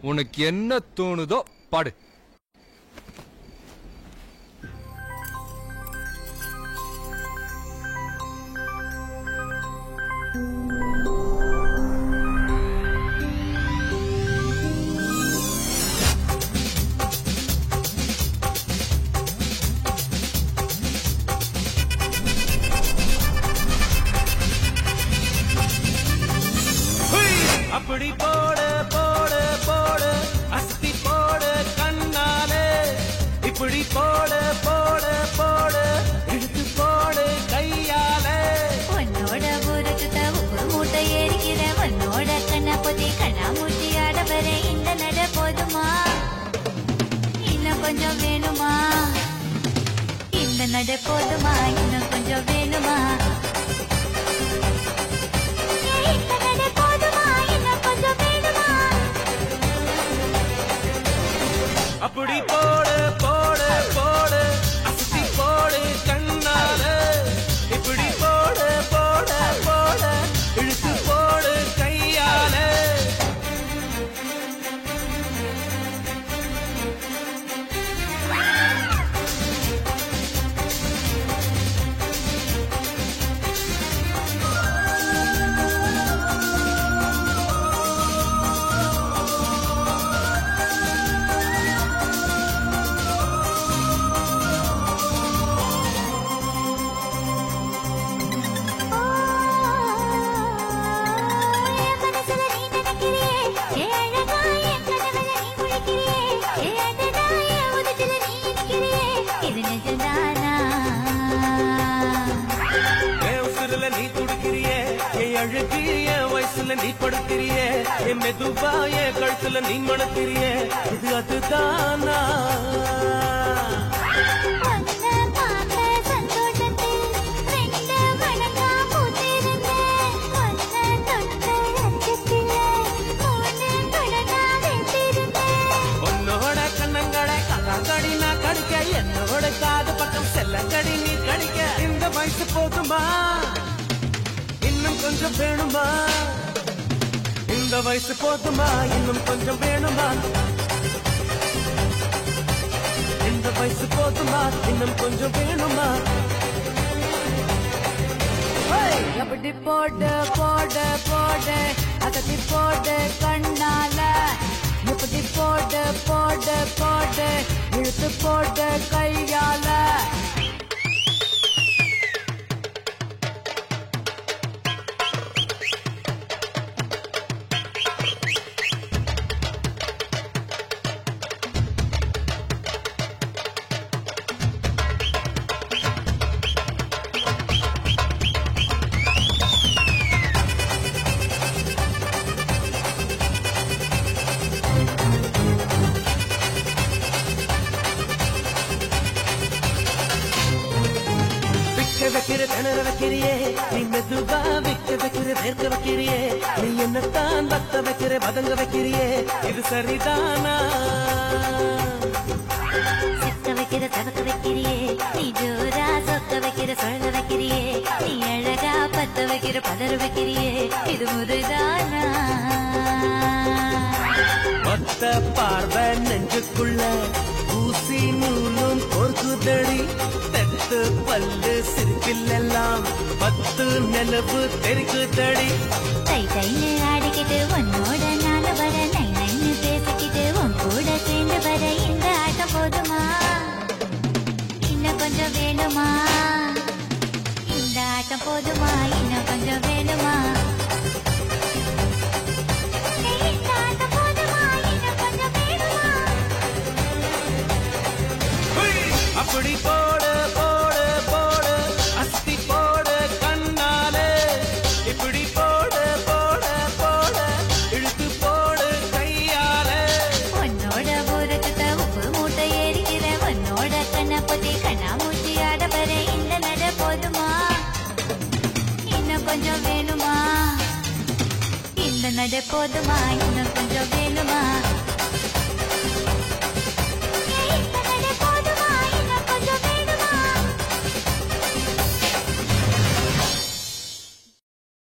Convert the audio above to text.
உனக்கு என்ன தோணுதோ பாடு. அப்படி போடு போடு போடு அஸ்தி போடு கண்ணாலே, இப்படி போடு போடு போடு இழுத்து போடு கையாலே. உன்னோட ஒரு சுத்த உப்பு மூட்டை ஏறிக்கிற உன்னோட கண்ணா பொத்தி கண்ணா மூட்டி ஆட வர இந்த நட போதுமா, இன்னும் கொஞ்சம் வேணுமா? இந்த நட போதுமா, இன்னும் கொஞ்சம் வேணுமா? அப்படி போடு போடு போடு அஸ்தி போடு கண்ணாலே, இப்படி போடு போடு போடு இழுத்து போடு கையாலே. நீ துடிக்கிறியே என் அழகு, என் வயசுல நீ படுக்கிறியே, என் மெதுவா என் கழுத்துல நீ மணக்கிறியே, இது அதுதானா? உன்னோட கண்ணங்களை கண்ணாங்கடி நான் கடிக்க, என்னோட காது பக்கம் செல்லங்கடி நீ கடிக்க. இந்த வயசு போதுமா, இன்னும் கொஞ்சம் வேணுமா? இந்த வயசு போதுமா, இன்னும் கொஞ்சம் வேணுமா? இந்த வயசு போதுமா, இன்னும் கொஞ்சம் வேணுமா? அப்படி போடு போடு போடு அகத்தி போடு கண்ணால, இப்படி போடு போடு போடு இழுத்து போடு கையால. வைக்கிற திணற வைக்கிறியே, நீ மெதுவா விக்க வைக்கிற வேர்க்க வைக்கிறியே, நீ என்னத்தான் பத்த வைக்கிற பதங்க வைக்கிறியே, இது சரிதானா? சிக்க வைக்கிற தவக்க வைக்கிறியே, நீ ஜோரா சொக்க வைக்கிற சொல்ல வைக்கிறியே, நீ அழகா பத்த வைக்கிற பதற வைக்கிறியே, இது முறைதானா? ஒத்த பார்வை நெஞ்சுக்குள்ள ஊசி நூலும் பொறுக்குதடி, தெத்து பல்லு சிரிப்பிலெல்லாம் 10 நிலவு தெரிக்குதடி. தை தைன்னு ஆடிக்கிட்டு உன்னோட நாள வர, நை நைன்னு பேசிக்கிட்டு உன் கூட சேர்ந்து வர இந்த ஆட்டம் போதுமா, இன்னும் கொஞ்சம் வேணுமா? இந்த ஆட்டம் போதுமா, இன்னும் கொஞ்சம் வேணுமா? இந்த ஆட்டம் போதுமா, இன்னும் கொஞ்சம் வேணுமா? அப்படி போடு போடு போடு அஸ்தி போடு கண்ணாலே, இப்படி போடு போடு போடு இழுத்து போடு கையாலே. உன்னோட ஒரு சுத்த உப்பு மூட்டை ஏறிக்கிற உன்னோட கண்ணை பொத்தி கண்ணா மூட்டி ஆட வர இந்த நட போதுமா, இன்னும் கொஞ்சம் வேணுமா? இந்த நட போதுமா, இன்னும் கொஞ்சம் வேணுமா?